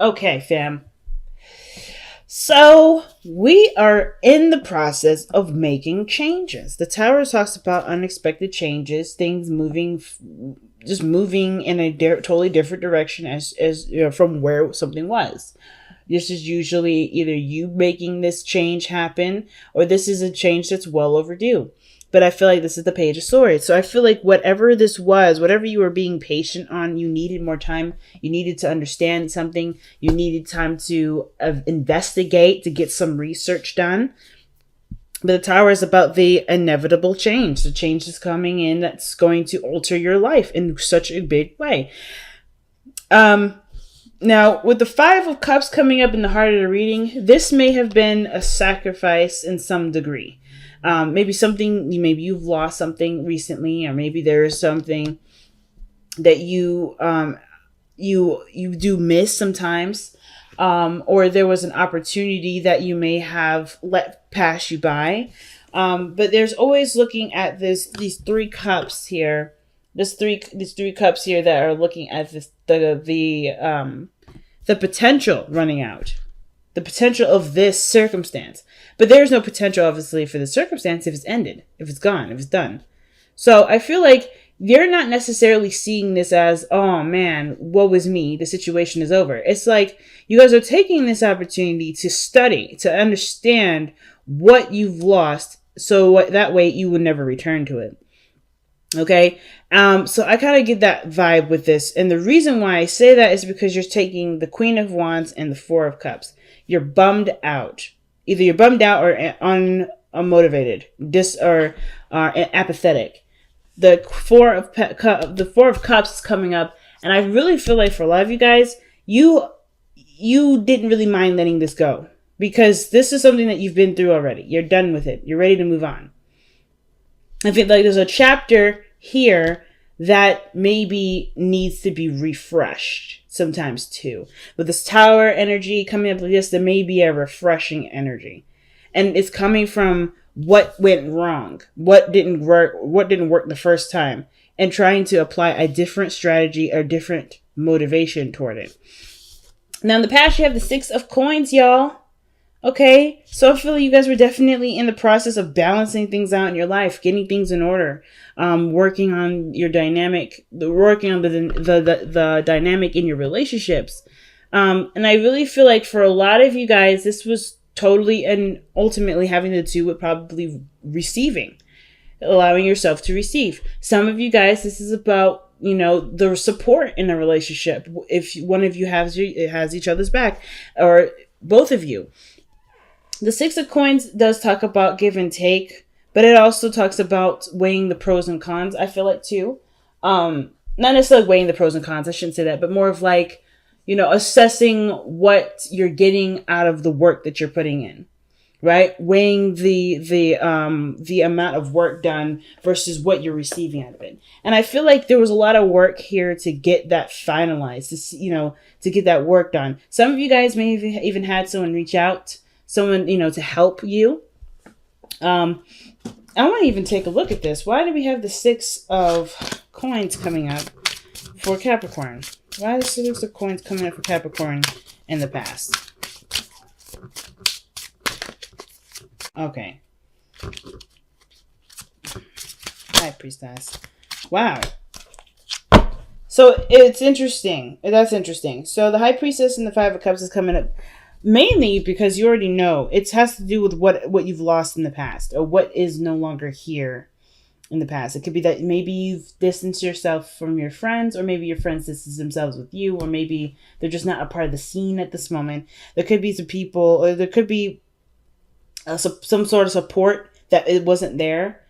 Okay, fam. So we are in the process of making changes. The Tower talks about unexpected changes, things moving, just moving in a totally different direction as you know, from where something was. This is usually either you making this change happen or this is a change that's well overdue. But I feel like this is the Page of Swords. So I feel like whatever this was, whatever you were being patient on, you needed more time. You needed to understand something. You needed time to investigate, to get some research done. But the Tower is about the inevitable change. The change is coming in that's going to alter your life in such a big way. Now, with the Five of Cups coming up in the heart of the reading, this may have been a sacrifice in some degree. Maybe maybe you've lost something recently, or maybe there is something that you do miss sometimes, or there was an opportunity that you may have let pass you by. But there's always looking at these three cups here. These three cups here that are looking at the potential running out, the potential of this circumstance. But there's no potential, obviously, for the circumstance if it's ended, if it's gone, if it's done. So I feel like you're not necessarily seeing this as, oh man, woe was me, the situation is over. It's like you guys are taking this opportunity to study, to understand what you've lost, so that way you will never return to it. Okay, so I kind of get that vibe with this. And the reason why I say that is because you're taking the Queen of Wands and the Four of Cups. You're bummed out. Either you're bummed out or unmotivated, or apathetic. The Four of Cups is coming up, and I really feel like for a lot of you guys, you didn't really mind letting this go, because this is something that you've been through already. You're done with it. You're ready to move on. I feel like there's a chapter here that maybe needs to be refreshed sometimes too. With this Tower energy coming up like this, there may be a refreshing energy. And it's coming from what went wrong, what didn't work the first time, and trying to apply a different strategy or different motivation toward it. Now in the past, you have the Six of Coins, y'all. Okay, so I feel like you guys were definitely in the process of balancing things out in your life, getting things in order, working on your dynamic, working on the dynamic in your relationships. And I really feel like for a lot of you guys, this was totally and ultimately having to do with probably receiving, allowing yourself to receive. Some of you guys, this is about, the support in a relationship. If one of you has each other's back, or both of you. The Six of Coins does talk about give and take, but it also talks about weighing the pros and cons, I feel like, too. Not necessarily weighing the pros and cons, I shouldn't say that, but more of like, assessing what you're getting out of the work that you're putting in, right? Weighing the amount of work done versus what you're receiving out of it. And I feel like there was a lot of work here to get that finalized, to get that work done. Some of you guys may have even had someone reach out, someone, to help you. I want to even take a look at this. Why do we have the Six of Coins coming up for Capricorn? Why is the Six of Coins coming up for Capricorn in the past? Okay. High Priestess. Wow. So it's interesting. That's interesting. So the High Priestess and the Five of Cups is coming up mainly because you already know it has to do with what you've lost in the past, or what is no longer here in the past. It could be that maybe you've distanced yourself from your friends, or maybe your friends distance themselves with you, or maybe they're just not a part of the scene at this moment. There could be some people, or there could be some sort of support that it wasn't there,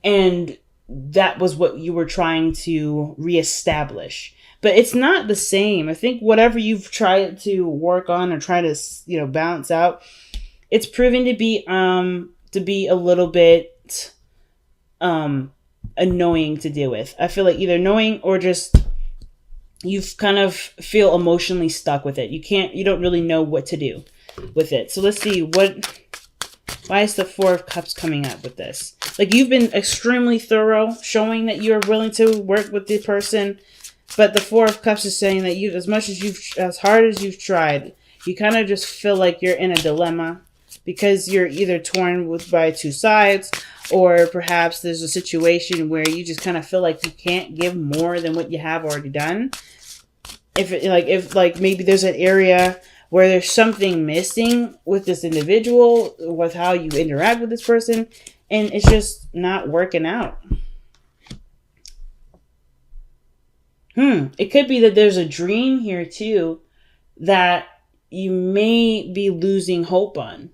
and that was what you were trying to reestablish. But it's not the same. I think whatever you've tried to work on or try to, balance out, it's proven to be a little bit annoying to deal with. I feel like either annoying or just you've kind of feel emotionally stuck with it. You don't really know what to do with it. So let's see why is the Four of Cups coming up with this? Like, you've been extremely thorough, showing that you're willing to work with the person. But the Four of Cups is saying that as hard as you've tried, you kind of just feel like you're in a dilemma because you're either torn by two sides, or perhaps there's a situation where you just kind of feel like you can't give more than what you have already done. If maybe there's an area where there's something missing with this individual, with how you interact with this person, and it's just not working out. It could be that there's a dream here too that you may be losing hope on.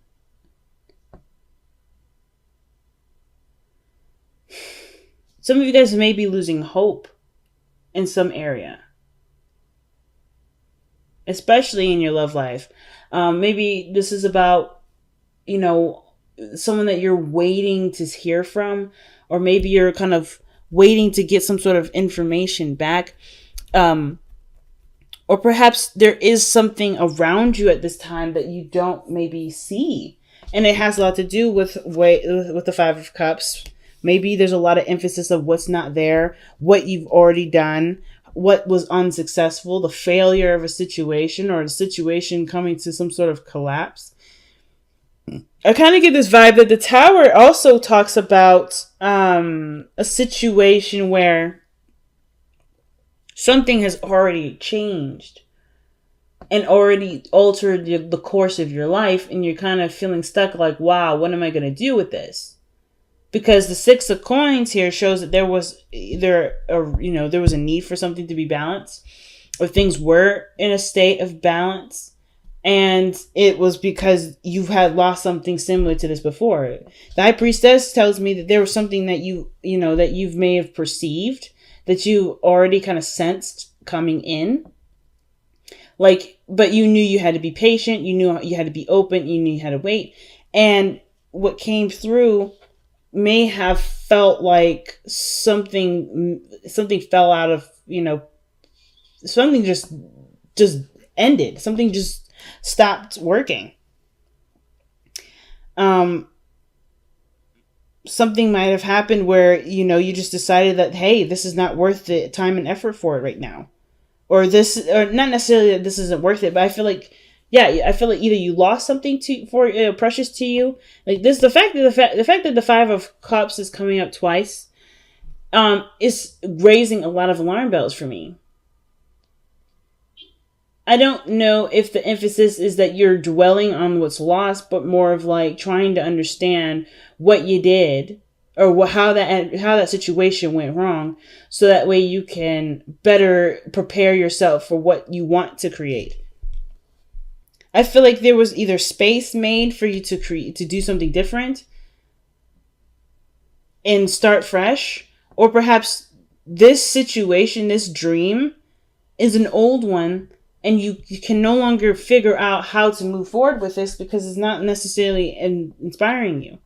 Some of you guys may be losing hope in some area, especially in your love life. Maybe this is about, someone that you're waiting to hear from, or maybe you're kind of waiting to get some sort of information back. Or perhaps there is something around you at this time that you don't maybe see. And it has a lot to do with the Five of Cups. Maybe there's a lot of emphasis of what's not there, what you've already done, what was unsuccessful, the failure of a situation, or the situation coming to some sort of collapse. I kind of get this vibe that the Tower also talks about a situation where something has already changed and already altered the course of your life, and you're kind of feeling stuck like, wow, what am I going to do with this? Because the Six of Coins here shows that there was there was a need for something to be balanced, or things were in a state of balance. And it was because you had lost something similar to this before. The High Priestess tells me that there was something that you may have perceived, that you already kind of sensed coming in. But you knew you had to be patient. You knew you had to be open. You knew you had to wait. And what came through may have felt like something fell out of, something just ended. Something just stopped working. Something might have happened where, you just decided that, hey, this is not worth the time and effort for it right now. Or not necessarily that this isn't worth it, but I feel like either you lost something precious to you. Like this, the fact that the Five of Cups is coming up twice, is raising a lot of alarm bells for me. I don't know if the emphasis is that you're dwelling on what's lost, but more of like trying to understand what you did, or how that situation went wrong, so that way you can better prepare yourself for what you want to create. I feel like there was either space made for you to do something different and start fresh, or perhaps this situation, this dream, is an old one, and you can no longer figure out how to move forward with this because it's not necessarily inspiring you.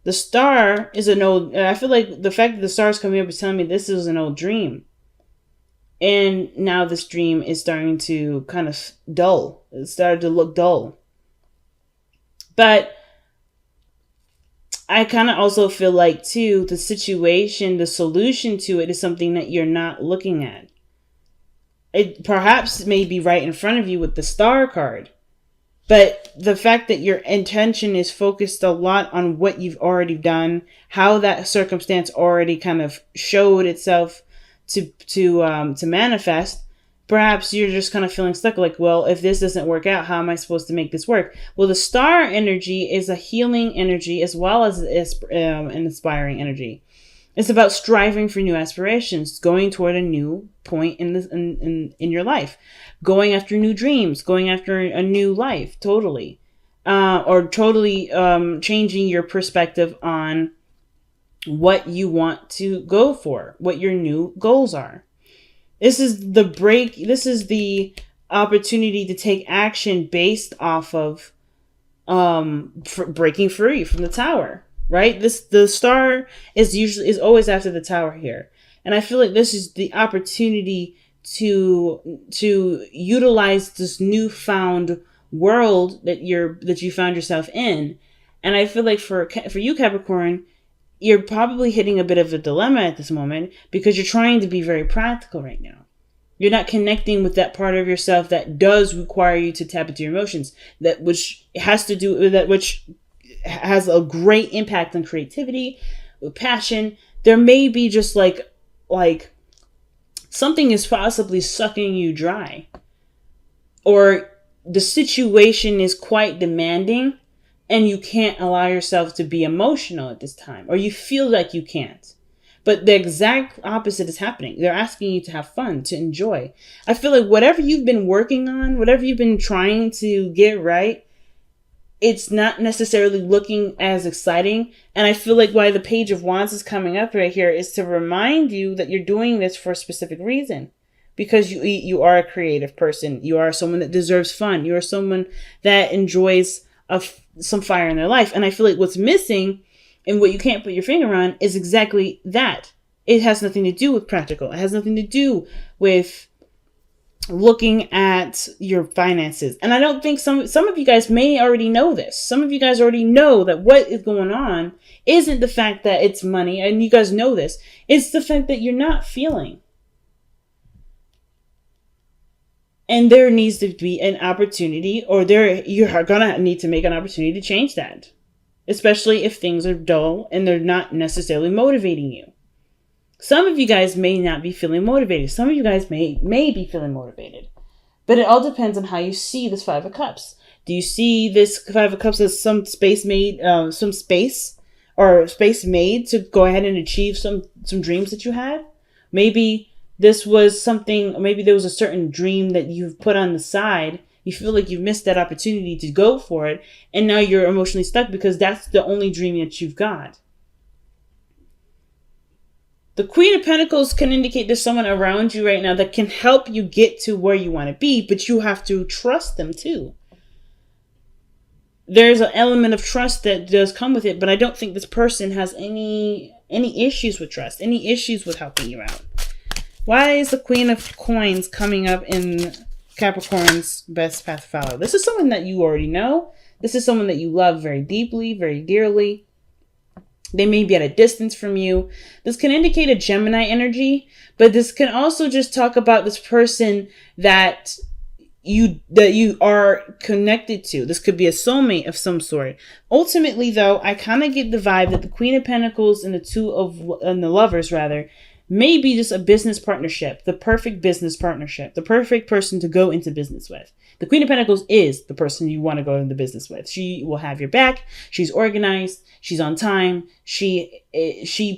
The Star is an old... I feel like the fact that the Star is coming up is telling me this is an old dream. And now this dream is starting to kind of dull. It started to look dull. But I kind of also feel like, too, the situation, the solution to it is something that you're not looking at. It perhaps may be right in front of you with the Star card. But the fact that your intention is focused a lot on what you've already done, how that circumstance already kind of showed itself to manifest, perhaps you're just kind of feeling stuck. Like, well, if this doesn't work out, how am I supposed to make this work? Well, the Star energy is a healing energy as well as an inspiring energy. It's about striving for new aspirations, going toward a new point in your life, going after new dreams, going after a new life, totally, or totally changing your perspective on what you want to go for, what your new goals are. This is the break. This is the opportunity to take action based off of breaking free from the Tower. Right? The Star is always after the Tower here. And I feel like this is the opportunity to utilize this newfound world that you found yourself in. And I feel like for you, Capricorn, you're probably hitting a bit of a dilemma at this moment because you're trying to be very practical right now. You're not connecting with that part of yourself that does require you to tap into your emotions, that which has to do with that, which has a great impact on creativity, with passion. There may be just like something is possibly sucking you dry, or the situation is quite demanding and you can't allow yourself to be emotional at this time, or you feel like you can't. But the exact opposite is happening. They're asking you to have fun, to enjoy. I feel like whatever you've been working on, whatever you've been trying to get right, it's not necessarily looking as exciting. And I feel like why the Page of Wands is coming up right here is to remind you that you're doing this for a specific reason. Because you are a creative person. You are someone that deserves fun. You are someone that enjoys some fire in their life. And I feel like what's missing and what you can't put your finger on is exactly that. It has nothing to do with practical. It has nothing to do with looking at your finances. And I don't think some of you guys may already know this. Some of you guys already know that what is going on isn't the fact that it's money, and you guys know this. It's the fact that you're not feeling. And there needs to be an opportunity, or you're gonna need to make an opportunity to change that. Especially if things are dull and they're not necessarily motivating you. Some of you guys may not be feeling motivated. Some of you guys may be feeling motivated. But it all depends on how you see this Five of Cups. Do you see this Five of Cups as some space made to go ahead and achieve some dreams that you had? Maybe this was something, maybe there was a certain dream that you've put on the side. You feel like you've missed that opportunity to go for it. And now you're emotionally stuck because that's the only dream that you've got. The Queen of Pentacles can indicate there's someone around you right now that can help you get to where you want to be, but you have to trust them too. There's an element of trust that does come with it, but I don't think this person has any issues with trust, any issues with helping you out. Why is the Queen of Coins coming up in Capricorn's best path to follow? This is someone that you already know. This is someone that you love very deeply, very dearly. They may be at a distance from you. This can indicate a Gemini energy, but this can also just talk about this person that you are connected to. This could be a soulmate of some sort. Ultimately, though, I kind of get the vibe that the Queen of Pentacles and the Lovers rather may be just a business partnership, the perfect business partnership, the perfect person to go into business with. The Queen of Pentacles is the person you want to go into business with. She will have your back. She's organized. She's on time. She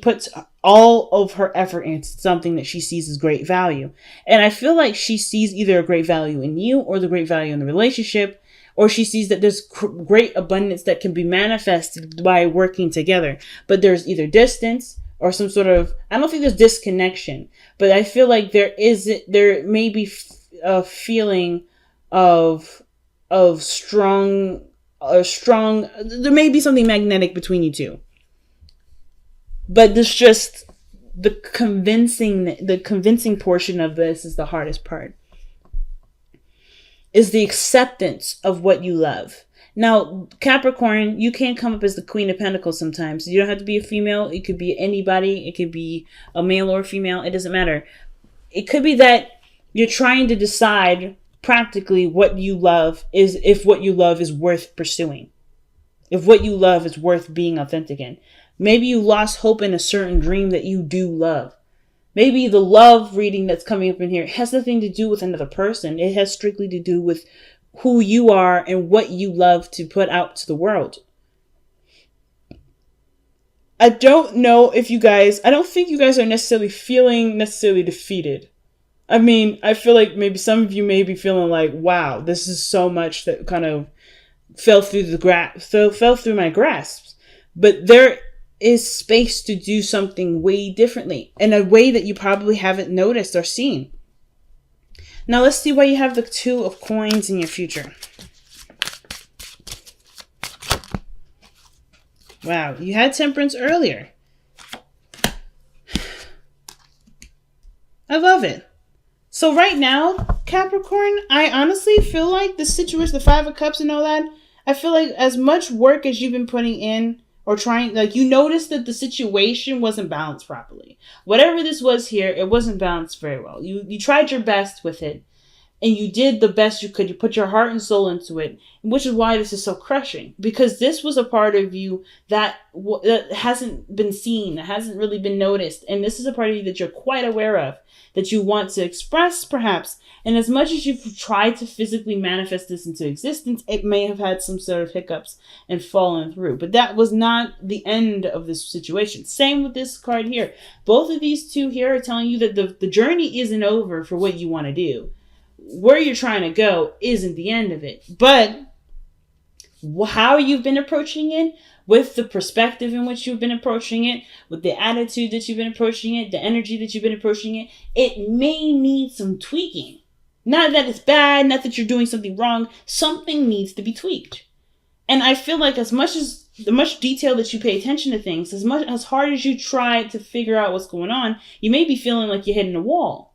puts all of her effort into something that she sees as great value. And I feel like she sees either a great value in you or the great value in the relationship, or she sees that there's great abundance that can be manifested by working together. But there's either distance or some sort of, I don't think there's disconnection, but I feel like there may be a feeling of strong, there may be something magnetic between you two. But this just, the convincing portion of this is the hardest part. Is the acceptance of what you love. Now, Capricorn, you can come up as the Queen of Pentacles sometimes. You don't have to be a female. It could be anybody. It could be a male or a female. It doesn't matter. It could be that you're trying to decide practically what you love is, if what you love is worth pursuing. If what you love is worth being authentic in. Maybe you lost hope in a certain dream that you do love. Maybe the love reading that's coming up in here has nothing to do with another person. It has strictly to do with who you are and what you love to put out to the world. I don't know if you guys, I don't think you guys are feeling defeated. I mean, I feel like maybe some of you may be feeling like, wow, this is so much that kind of fell through my grasp. But there is space to do something way differently in a way that you probably haven't noticed or seen. Now let's see why you have the Two of Coins in your future. Wow, you had Temperance earlier. I love it. So right now, Capricorn, I honestly feel like the situation, the Five of Cups and all that, I feel like as much work as you've been putting in, or trying, like, you noticed that the situation wasn't balanced properly. Whatever this was here, it wasn't balanced very well. You tried your best with it, and you did the best you could. You put your heart and soul into it, which is why this is so crushing. Because this was a part of you that hasn't been seen, that hasn't really been noticed. And this is a part of you that you're quite aware of, that you want to express, perhaps. And as much as you've tried to physically manifest this into existence, it may have had some sort of hiccups and fallen through. But that was not the end of this situation. Same with this card here. Both of these two here are telling you that the journey isn't over for what you want to do. Where you're trying to go isn't the end of it. But how you've been approaching it, with the perspective in which you've been approaching it, with the attitude that you've been approaching it, the energy that you've been approaching it, it may need some tweaking. Not that it's bad, not that you're doing something wrong. Something needs to be tweaked. And I feel like the much detail that you pay attention to things, as hard as you try to figure out what's going on, you may be feeling like you're hitting a wall.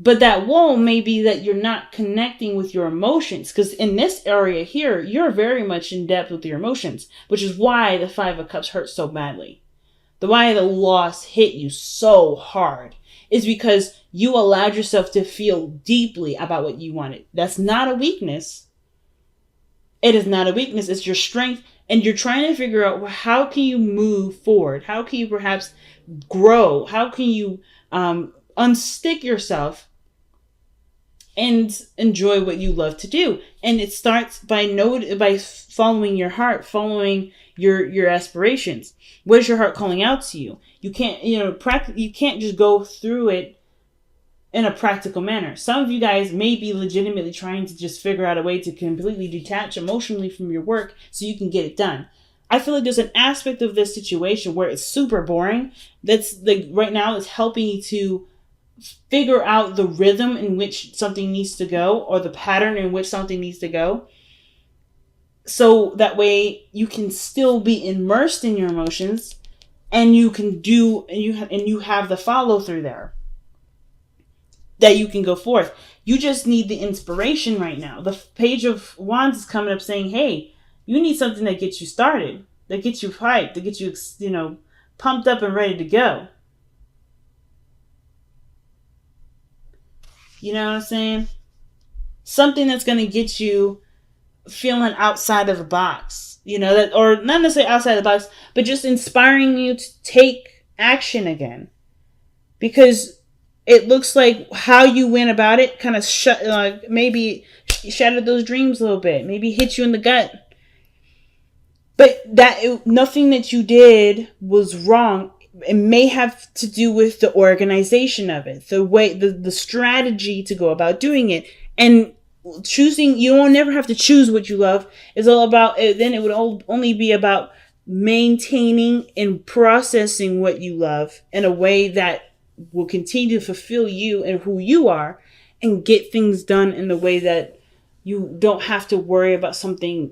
But that wall may be that you're not connecting with your emotions. Because in this area here, you're very much in depth with your emotions. Which is why the Five of Cups hurt so badly. Why the loss hit you so hard is because you allowed yourself to feel deeply about what you wanted. That's not a weakness. It is not a weakness. It's your strength. And you're trying to figure out, well, how can you move forward? How can you perhaps grow? How can you unstick yourself and enjoy what you love to do? And it starts by following your heart, following your aspirations. What is your heart calling out to you? You can't, you can't just go through it in a practical manner. Some of you guys may be legitimately trying to just figure out a way to completely detach emotionally from your work so you can get it done. I feel like there's an aspect of this situation where it's super boring. That's like right now it's helping you to figure out the rhythm in which something needs to go, or the pattern in which something needs to go. So that way you can still be immersed in your emotions, and you can do, and you have the follow through there that you can go forth. You just need the inspiration right now. The Page of Wands is coming up saying, hey, you need something that gets you started, that gets you hyped, that gets you, pumped up and ready to go. You know what I'm saying? Something that's going to get you feeling outside of the box. Or not necessarily outside the box, but just inspiring you to take action again. Because it looks like how you went about it kind of maybe shattered those dreams a little bit. Maybe hit you in the gut. But nothing that you did was wrong. It may have to do with the organization of it, the way, the strategy to go about doing it, and choosing. You will never have to choose what you love. It's all about. Then it would only be about maintaining and processing what you love in a way that will continue to fulfill you and who you are, and get things done in the way that you don't have to worry about something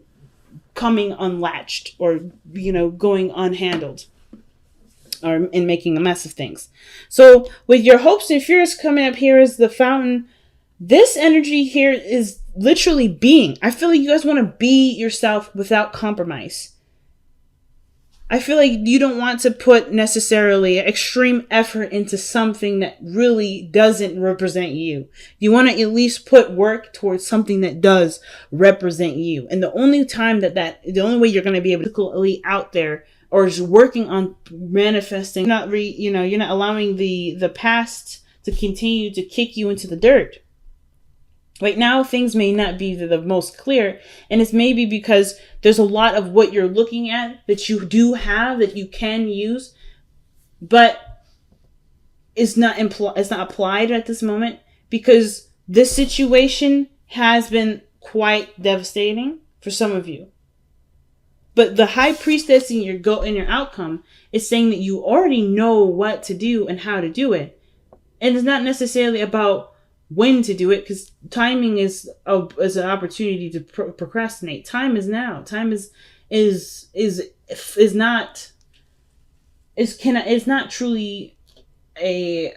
coming unlatched or going unhandled, or in making a mess of things. So with your hopes and fears coming up here is the Fountain. This energy here is literally being. I feel like you guys want to be yourself without compromise. I feel like you don't want to put necessarily extreme effort into something that really doesn't represent you. You want to at least put work towards something that does represent you. And the only way you're going to be able to be out there or just working on manifesting, you're not allowing the past to continue to kick you into the dirt. Right now, things may not be the most clear, and it's maybe because there's a lot of what you're looking at that you do have that you can use, but it's not applied at this moment, because this situation has been quite devastating for some of you. But the High Priestess in your outcome is saying that you already know what to do and how to do it, and it's not necessarily about when to do it, because timing is an opportunity to procrastinate. Time is now. Time is not truly a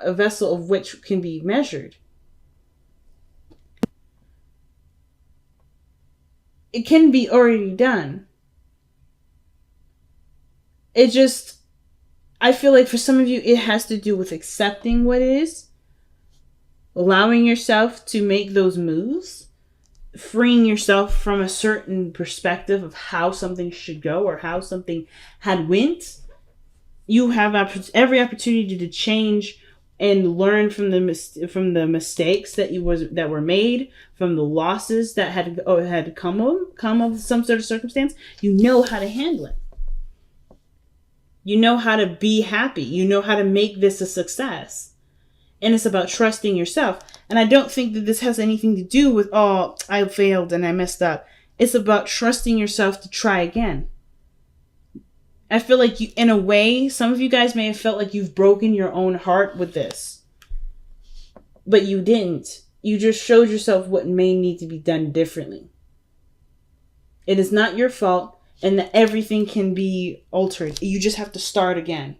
vessel of which can be measured. It can be already done. it just, I feel like for some of you, it has to do with accepting what is, allowing yourself to make those moves, freeing yourself from a certain perspective of how something should go or how something had went. You have every opportunity to change and learn from the mistakes that were made, from the losses that had come of some sort of circumstance. You know how to handle it. You know how to be happy. You know how to make this a success. And it's about trusting yourself. And I don't think that this has anything to do with, oh, I failed and I messed up. It's about trusting yourself to try again. I feel like you, in a way, some of you guys may have felt like you've broken your own heart with this. But you didn't. You just showed yourself what may need to be done differently. It is not your fault, and that everything can be altered. You just have to start again.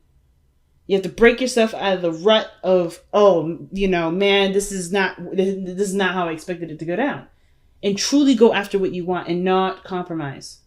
You have to break yourself out of the rut of, oh, man, this is not how I expected it to go down. And truly go after what you want and not compromise.